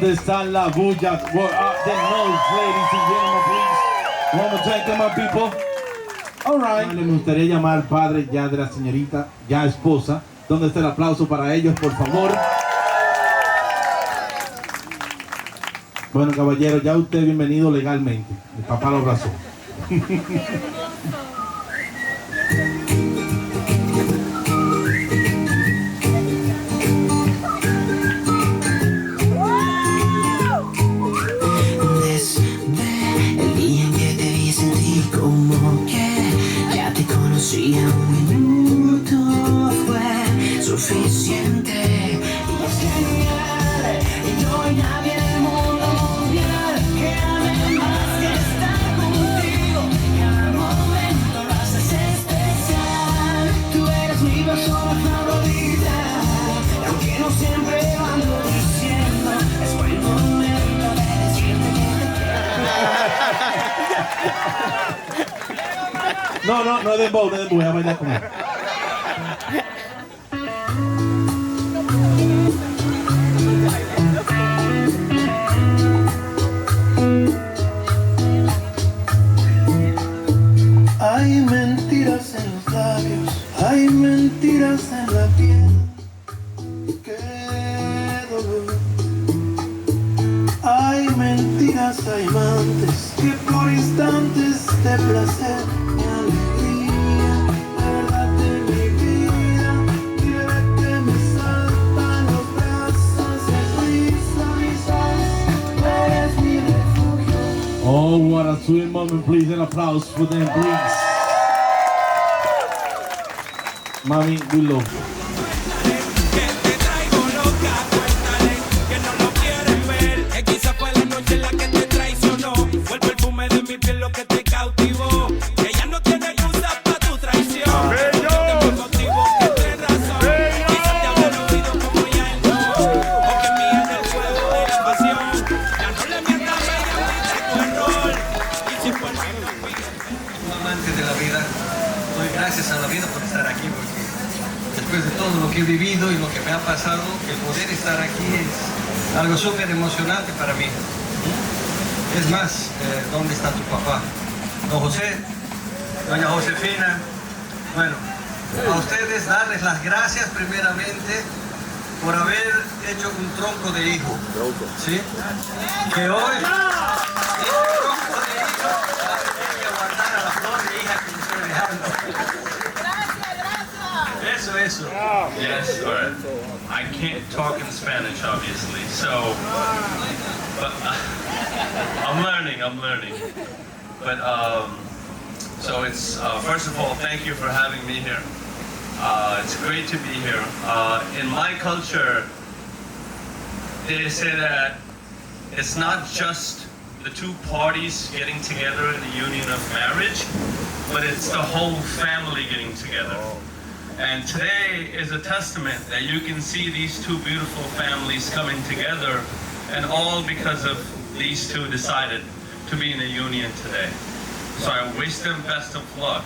¿Dónde están las bullas? Where are the notes, ladies and gentlemen, please? One more time, come on, people. All right. Me gustaría llamar al padre ya de la señorita, ya esposa. ¿Dónde está el aplauso para ellos, por favor? Bueno, caballero, ya usted bienvenido legalmente. El papá lo abrazó. Si un minuto fue suficiente y es genial y no hay nadie en el mundo mundial que ame más que estar contigo. Cada momento lo haces especial. Tú eres mi persona favorita y aunque no siempre lo ando diciendo, es buen momento de decirte que te quiero. No es dembow, voy a bailar con él. Hay mentiras en los labios, hay mentiras en la piel. Qué dolor. Hay mentiras, hay amantes que por instantes de placer mi alegría, la verdad de mi vida, quiere que me saltan los brazos, es risa, tú eres mi refugio. Oh, what a sweet moment, please. An applause for them, please. Mami, we love you. Gracias a la vida por estar aquí, porque después de todo lo que he vivido y lo que me ha pasado, el poder estar aquí es algo súper emocionante para mí. Es más, ¿dónde está tu papá? Don José, doña Josefina. Bueno, a ustedes darles las gracias primeramente por haber hecho un tronco de hijo, ¿sí? Que hoy este tronco de hijo va a tener que aguantar a la flor de hija que me estoy dejando. Eso. Yes, or I can't talk in Spanish, obviously. So, but I'm learning. But so it's first of all, thank you for having me here. It's great to be here. In my culture, they say that it's not just the two parties getting together in the union of marriage, but it's the whole family getting together. And today is a testament that you can see these two beautiful families coming together, and all because of these two decided to be in a union today. So I wish them best of luck.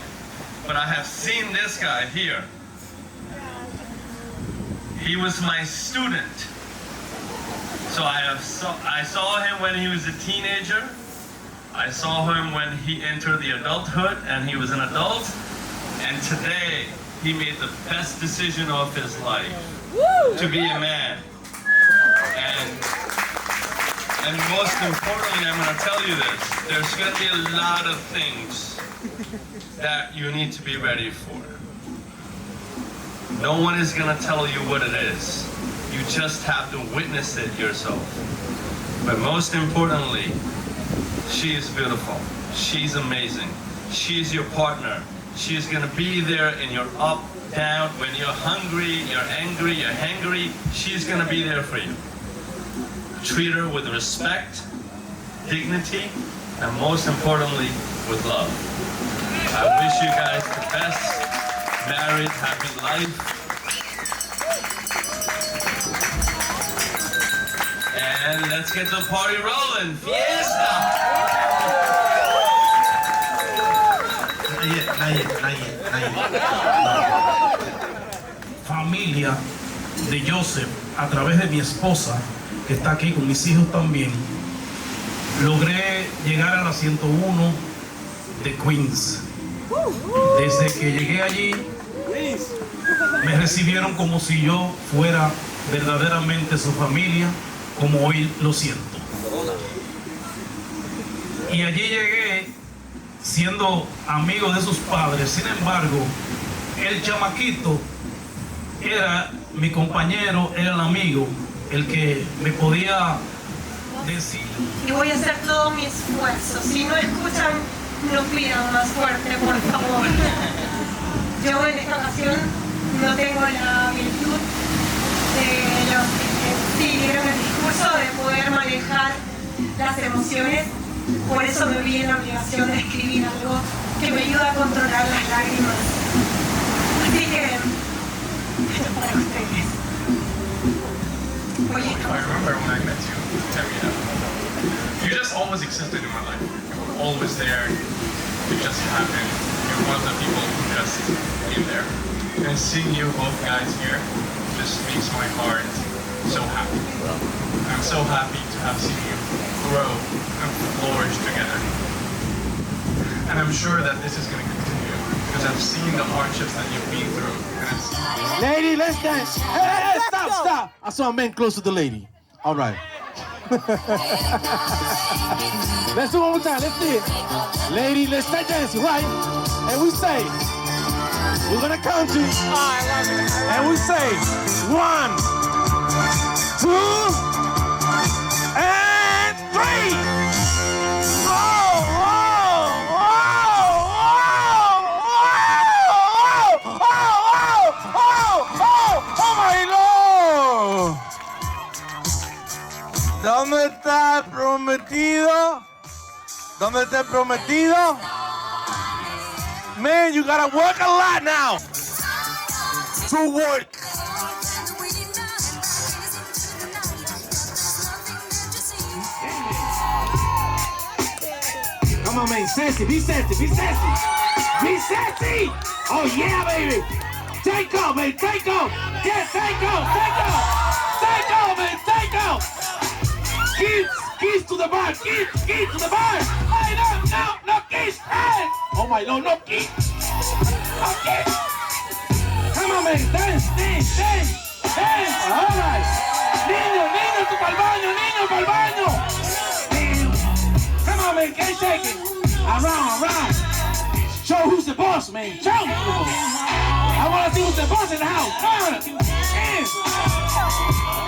But I have seen this guy here. He was my student. So I saw him when he was a teenager. I saw him when he entered the adulthood and he was an adult. And today, he made the best decision of his life, to be a man. And most importantly, I'm going to tell you this, there's going to be a lot of things that you need to be ready for. No one is going to tell you what it is. You just have to witness it yourself. But most importantly, she is beautiful. She's amazing. She's your partner. She's gonna be there in your up, down, when you're hungry, you're angry, you're hangry. She's gonna be there for you. Treat her with respect, dignity, and most importantly, with love. I wish you guys the best, married, happy life. And let's get the party rolling. Fiesta! Familia de Joseph, a través de mi esposa, que está aquí con mis hijos también, logré llegar a la 101 de Queens. Desde que llegué allí, me recibieron como si yo fuera verdaderamente su familia, como hoy lo siento. Y allí llegué siendo amigo de sus padres. Sin embargo, el chamaquito era mi compañero, era el amigo, el que me podía decir. Y voy a hacer todo mi esfuerzo. Si no escuchan, no pidan más fuerte, por favor. Yo en esta ocasión no tengo la virtud de los que sí dieron el discurso de poder manejar las emociones. Por eso me vi en la obligación de escribir algo que me ayuda a controlar las lágrimas. Así que, esto es para ustedes. Oye, I remember when I met you, Camila. You just always existed in my life. You were always there. It just happened. You're one of the people who just came there. And seeing you both guys here just makes my heart so happy. I'm so happy to have seen you grow and flourish together. And I'm sure that this is going to continue because I've seen the hardships that you've been through. And I've seen... Lady, let's dance. Hey, stop. I saw a man close to the lady. All right. Let's do it one more time. Let's see it. Lady, let's start dancing, right? And we say, we're gonna count you. And we say, 1, 2, and 3. Oh my Lord! ¿Dónde está el prometido? ¿Dónde está el prometido? Man, you gotta work a lot now to work. Come on, man, sassy, be sassy, be sassy. Be sassy! Oh yeah, baby! Take off, man, take off! Yeah, take off, take off! Take off, man, take off! Keys to the bar, keys to the bar! Hey, no, keys! Hey! Oh my Lord, no keys! No keys! Come on, man, dance! All right! Niño, tú pa'l baño! Come on, man, can't shake it! Around! Show who's the boss, man! Show! I wanna see who's the boss in the house! Come on!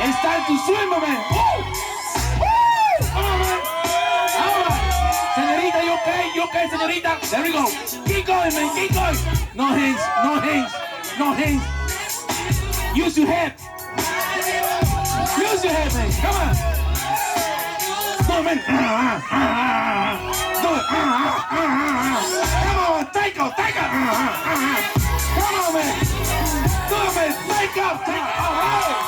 It's time to swim, man! Woo! Come on, man! All right! Señorita, you okay, señorita? There we go! Keep going, man, keep going! No hands! Use your head! Man! Come on! Do it, man! Do it! Come on, take off! Come on, man! Do it, man! Take off! All right!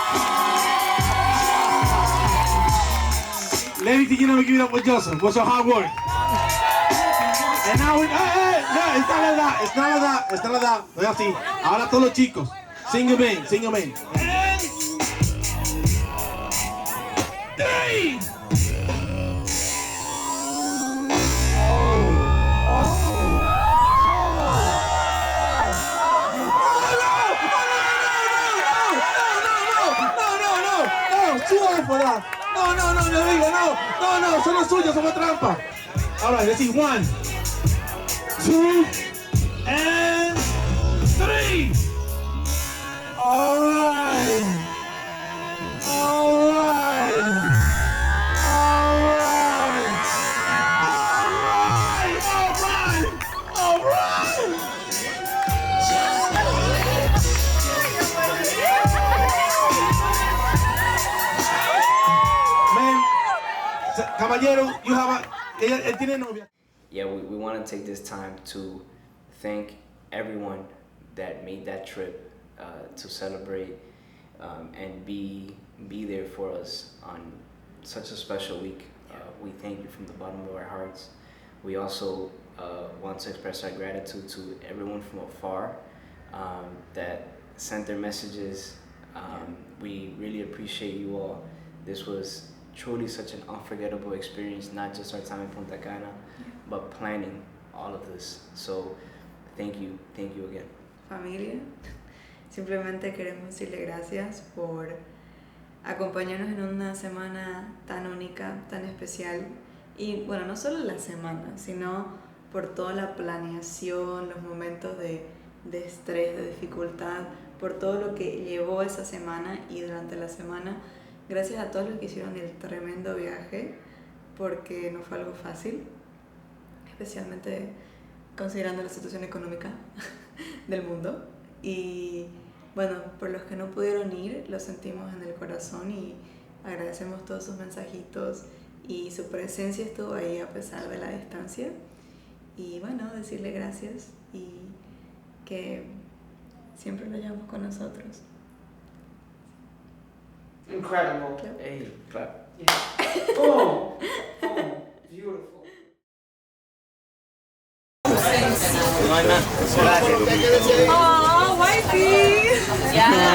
Ladies, did you never give it up with Joseph? What's your hard work? And now we... no, está la edad. Oiga, así. Ahora todos los chicos. Sing a man. 3! No, son los suyos, somos trampa. All right, let's see. 1, 2, and 3. All right. Caballero, él tiene novia. Yeah, we want to take this time to thank everyone that made that trip to celebrate and be there for us on such a special week. We thank you from the bottom of our hearts. We also want to express our gratitude to everyone from afar that sent their messages. We really appreciate you all This was truly such an unforgettable experience, not just our time in Punta Cana, but planning all of this. So thank you again. Familia, simplemente queremos decirle gracias por acompañarnos en una semana tan única, tan especial. Y bueno, no solo la semana, sino por toda la planeación, los momentos de estrés, de dificultad, por todo lo que llevó esa semana y durante la semana. Gracias a todos los que hicieron el tremendo viaje, porque no fue algo fácil, especialmente considerando la situación económica del mundo. Y bueno, por los que no pudieron ir, lo sentimos en el corazón y agradecemos todos sus mensajitos y su presencia estuvo ahí a pesar de la distancia. Y bueno, decirle gracias y que siempre lo llevamos con nosotros. Incredible. Clap. Hey, clap. Yeah. Oh, beautiful. Oh, wifey. Yeah.